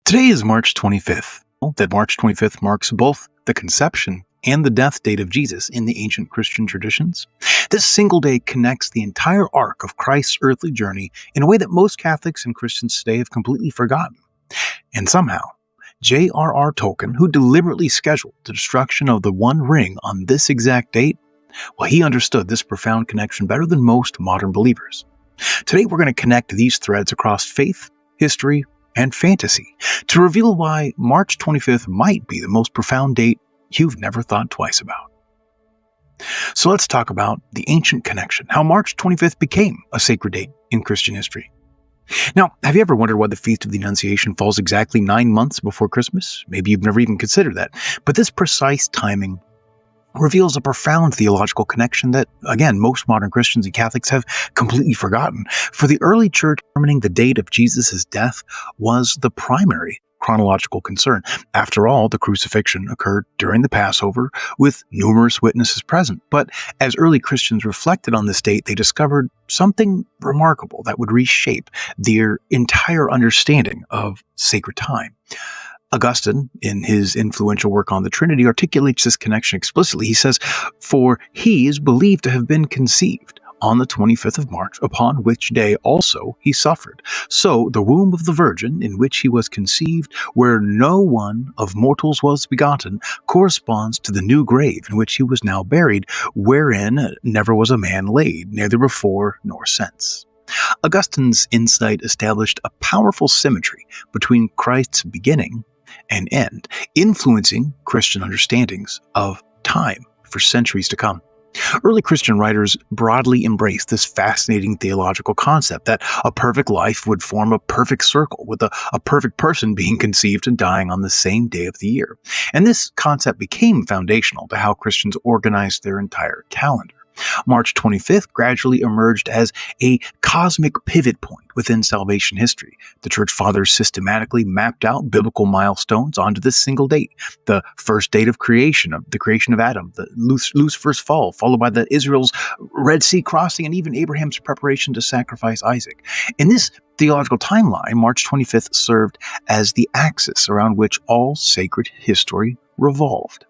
Today is March 25th. That March 25th marks both the conception and the death date of Jesus in the ancient Christian traditions. This single day connects the entire arc of Christ's earthly journey in a way that most Catholics and Christians today have completely forgotten. And somehow, J.R.R. Tolkien, who deliberately scheduled the destruction of the One Ring on this exact date, well, he understood this profound connection better than most modern believers. Today, we're going to connect these threads across faith, history, and fantasy to reveal why March 25th might be the most profound date you've never thought twice about. So let's talk about the ancient connection, how March 25th became a sacred date in Christian history. Now, have you ever wondered why the Feast of the Annunciation falls exactly 9 months before Christmas? Maybe you've never even considered that. But this precise timing reveals a profound theological connection that, again, most modern Christians and Catholics have completely forgotten. For the early church, determining the date of Jesus' death was the primary chronological concern. After all, the crucifixion occurred during the Passover with numerous witnesses present. But as early Christians reflected on this date, they discovered something remarkable that would reshape their entire understanding of sacred time. Augustine, in his influential work on the Trinity, articulates this connection explicitly. He says, "For he is believed to have been conceived on the 25th of March, upon which day also he suffered. So the womb of the Virgin, in which he was conceived, where no one of mortals was begotten, corresponds to the new grave in which he was now buried, wherein never was a man laid, neither before nor since." Augustine's insight established a powerful symmetry between Christ's beginning and end, influencing Christian understandings of time for centuries to come. Early Christian writers broadly embraced this fascinating theological concept that a perfect life would form a perfect circle, with a perfect person being conceived and dying on the same day of the year. And this concept became foundational to how Christians organized their entire calendar. March 25th gradually emerged as a cosmic pivot point within salvation history. The Church Fathers systematically mapped out biblical milestones onto this single date. The first date of the creation of Adam, the Lucifer's fall, followed by the Israel's Red Sea crossing, and even Abraham's preparation to sacrifice Isaac. In this theological timeline, March 25th served as the axis around which all sacred history revolved.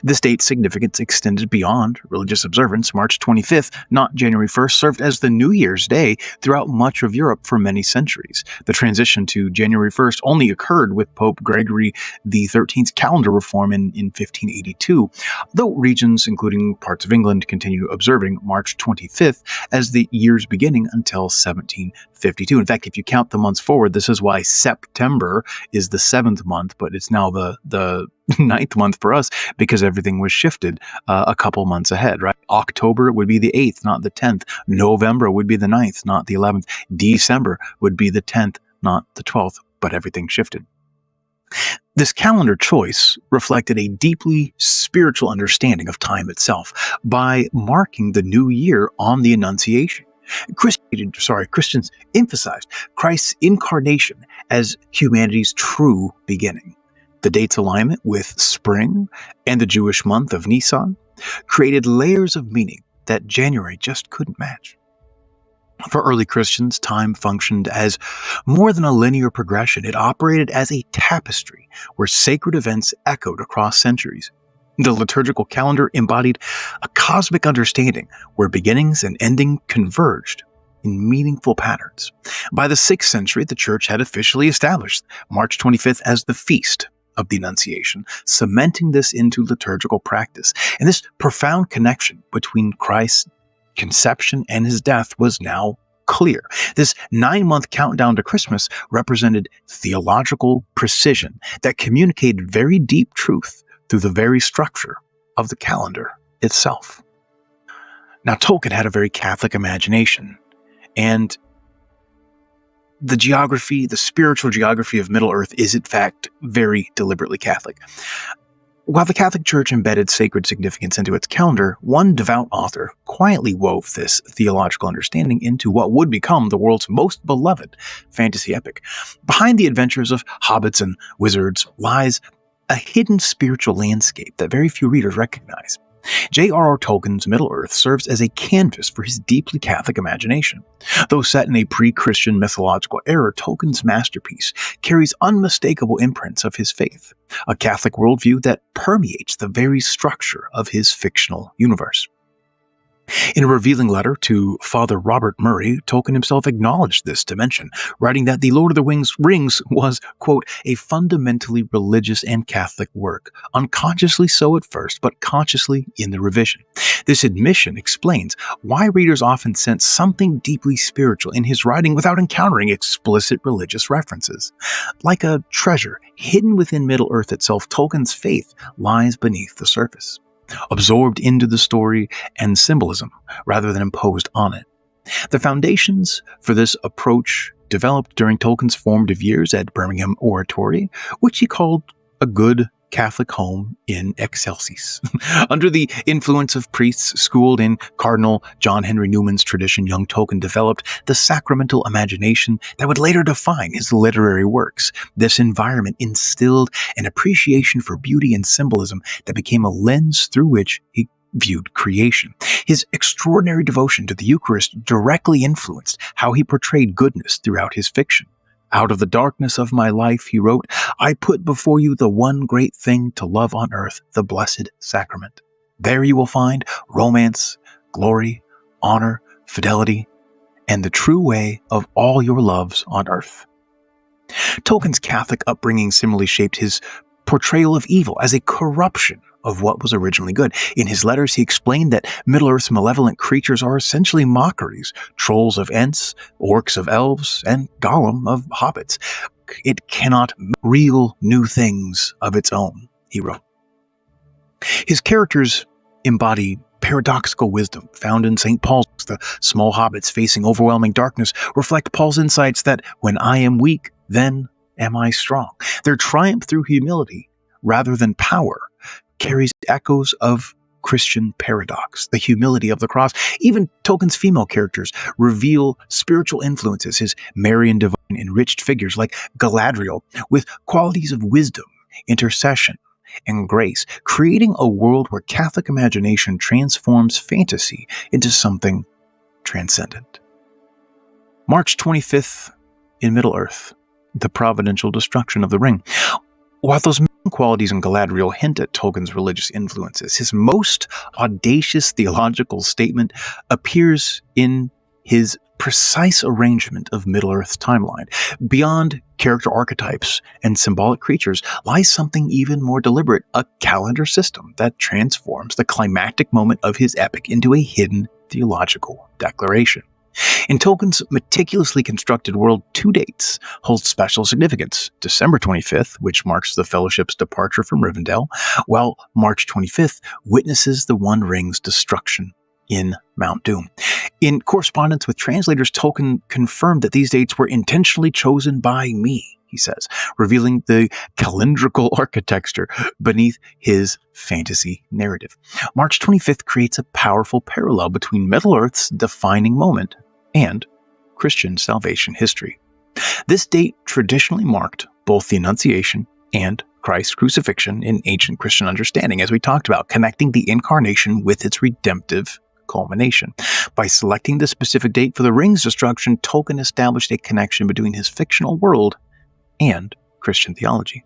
This date's significance extended beyond religious observance. March 25th, not January 1st, served as the New Year's Day throughout much of Europe for many centuries. The transition to January 1st only occurred with Pope Gregory XIII's calendar reform in 1582, though regions, including parts of England, continue observing March 25th as the year's beginning until 1752. In fact, if you count the months forward, this is why September is the 7th month, but it's now the 9th month for us, because everything was shifted a couple months ahead, right? October would be the 8th, not the 10th. November would be the 9th, not the 11th. December would be the 10th, not the 12th, but everything shifted. This calendar choice reflected a deeply spiritual understanding of time itself by marking the new year on the Annunciation. Christians emphasized Christ's incarnation as humanity's true beginning. The date's alignment with spring and the Jewish month of Nisan created layers of meaning that January just couldn't match. For early Christians, time functioned as more than a linear progression. It operated as a tapestry where sacred events echoed across centuries. The liturgical calendar embodied a cosmic understanding where beginnings and ending converged in meaningful patterns. By the 6th century, the Church had officially established March 25th as the Feast of the Annunciation, cementing this into liturgical practice. And this profound connection between Christ's conception and his death was now clear. This 9-month countdown to Christmas represented theological precision that communicated very deep truth through the very structure of the calendar itself. Now, Tolkien had a very Catholic imagination, and the spiritual geography of Middle-earth is, in fact, very deliberately Catholic. While the Catholic Church embedded sacred significance into its calendar, one devout author quietly wove this theological understanding into what would become the world's most beloved fantasy epic. Behind the adventures of hobbits and wizards lies a hidden spiritual landscape that very few readers recognize. J.R.R. Tolkien's Middle-earth serves as a canvas for his deeply Catholic imagination. Though set in a pre-Christian mythological era, Tolkien's masterpiece carries unmistakable imprints of his faith, a Catholic worldview that permeates the very structure of his fictional universe. In a revealing letter to Father Robert Murray, Tolkien himself acknowledged this dimension, writing that The Lord of the Rings was, quote, a fundamentally religious and Catholic work, unconsciously so at first, but consciously in the revision. This admission explains why readers often sense something deeply spiritual in his writing without encountering explicit religious references. Like a treasure hidden within Middle-earth itself, Tolkien's faith lies beneath the surface, absorbed into the story and symbolism rather than imposed on it. The foundations for this approach developed during Tolkien's formative years at Birmingham Oratory, which he called a good Catholic home in excelsis. Under the influence of priests schooled in Cardinal John Henry Newman's tradition, young Tolkien developed the sacramental imagination that would later define his literary works. This environment instilled an appreciation for beauty and symbolism that became a lens through which he viewed creation. His extraordinary devotion to the Eucharist directly influenced how he portrayed goodness throughout his fiction. Out of the darkness of my life, he wrote, I put before you the one great thing to love on earth, the Blessed Sacrament. There you will find romance, glory, honor, fidelity, and the true way of all your loves on earth. Tolkien's Catholic upbringing similarly shaped his portrayal of evil as a corruption of what was originally good. In his letters, he explained that Middle-earth's malevolent creatures are essentially mockeries, trolls of Ents, orcs of elves, and Gollum of hobbits. It cannot make real new things of its own, he wrote. His characters embody paradoxical wisdom found in St. Paul's. The small hobbits facing overwhelming darkness reflect Paul's insights that when I am weak, then am I strong. Their triumph through humility, rather than power, carries echoes of Christian paradox, the humility of the cross. Even Tolkien's female characters reveal spiritual influences, his merry and divine enriched figures like Galadriel, with qualities of wisdom, intercession, and grace, creating a world where Catholic imagination transforms fantasy into something transcendent. March 25th in Middle-earth, the providential destruction of the ring. While those main qualities in Galadriel hint at Tolkien's religious influences, his most audacious theological statement appears in his precise arrangement of Middle-earth's timeline. Beyond character archetypes and symbolic creatures lies something even more deliberate, a calendar system that transforms the climactic moment of his epic into a hidden theological declaration. In Tolkien's meticulously constructed world, 2 dates hold special significance. December 25th, which marks the Fellowship's departure from Rivendell, while March 25th witnesses the One Ring's destruction in Mount Doom. In correspondence with translators, Tolkien confirmed that these dates were intentionally chosen by me, he says, revealing the calendrical architecture beneath his fantasy narrative. March 25th creates a powerful parallel between Middle-earth's defining moment and Christian salvation history. This date traditionally marked both the Annunciation and Christ's crucifixion in ancient Christian understanding, as we talked about, connecting the incarnation with its redemptive culmination. By selecting the specific date for the ring's destruction, Tolkien established a connection between his fictional world and Christian theology.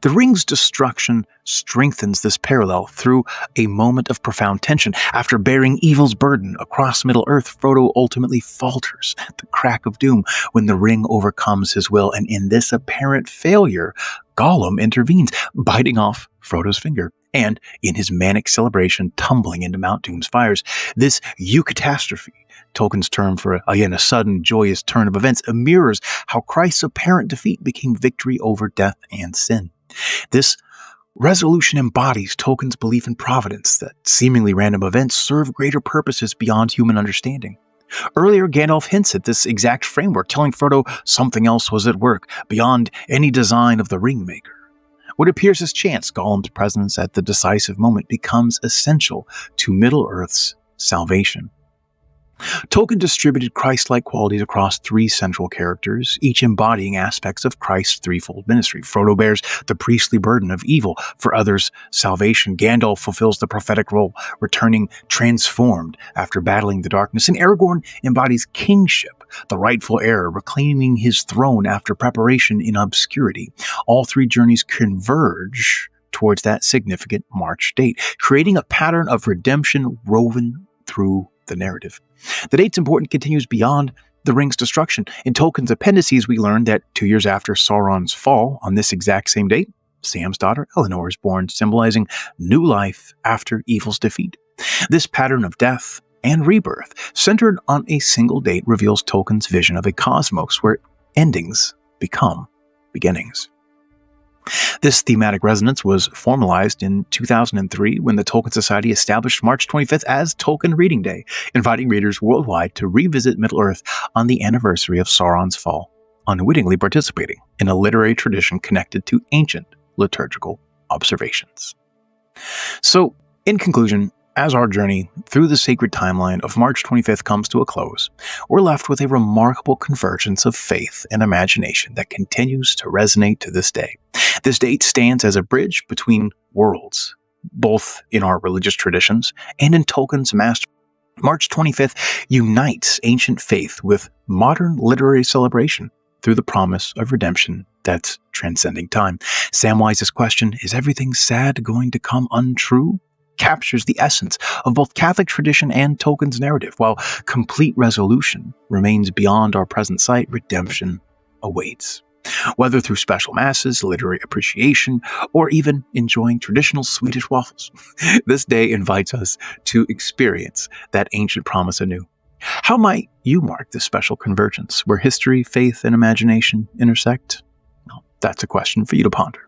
The ring's destruction strengthens this parallel through a moment of profound tension. After bearing evil's burden across Middle-earth, Frodo ultimately falters at the crack of doom when the ring overcomes his will, and in this apparent failure, Gollum intervenes, biting off Frodo's finger, and in his manic celebration, tumbling into Mount Doom's fires. This eucatastrophe, Tolkien's term for, again, a sudden, joyous turn of events, mirrors how Christ's apparent defeat became victory over death and sin. This resolution embodies Tolkien's belief in providence, that seemingly random events serve greater purposes beyond human understanding. Earlier, Gandalf hints at this exact framework, telling Frodo something else was at work, beyond any design of the Ringmaker. What appears as chance, Gollum's presence at the decisive moment becomes essential to Middle-earth's salvation. Tolkien distributed Christ-like qualities across three central characters, each embodying aspects of Christ's threefold ministry. Frodo bears the priestly burden of evil, for others, salvation. Gandalf fulfills the prophetic role, returning transformed after battling the darkness. And Aragorn embodies kingship, the rightful heir, reclaiming his throne after preparation in obscurity. All three journeys converge towards that significant March date, creating a pattern of redemption woven through the narrative. The date's importance continues beyond the ring's destruction. In Tolkien's appendices, we learn that 2 years after Sauron's fall, on this exact same date, Sam's daughter Elenor is born, symbolizing new life after evil's defeat. This pattern of death and rebirth, centered on a single date, reveals Tolkien's vision of a cosmos where endings become beginnings. This thematic resonance was formalized in 2003 when the Tolkien Society established March 25th as Tolkien Reading Day, inviting readers worldwide to revisit Middle-earth on the anniversary of Sauron's fall, unwittingly participating in a literary tradition connected to ancient liturgical observations. So, in conclusion, as our journey through the sacred timeline of March 25th comes to a close, we're left with a remarkable convergence of faith and imagination that continues to resonate to this day. This date stands as a bridge between worlds, both in our religious traditions and in Tolkien's masterpiece. March 25th unites ancient faith with modern literary celebration through the promise of redemption that's transcending time. Samwise's question, "Is everything sad going to come untrue?" captures the essence of both Catholic tradition and Tolkien's narrative. While complete resolution remains beyond our present sight, redemption awaits. Whether through special masses, literary appreciation, or even enjoying traditional Swedish waffles, this day invites us to experience that ancient promise anew. How might you mark this special convergence where history, faith, and imagination intersect? Well, that's a question for you to ponder.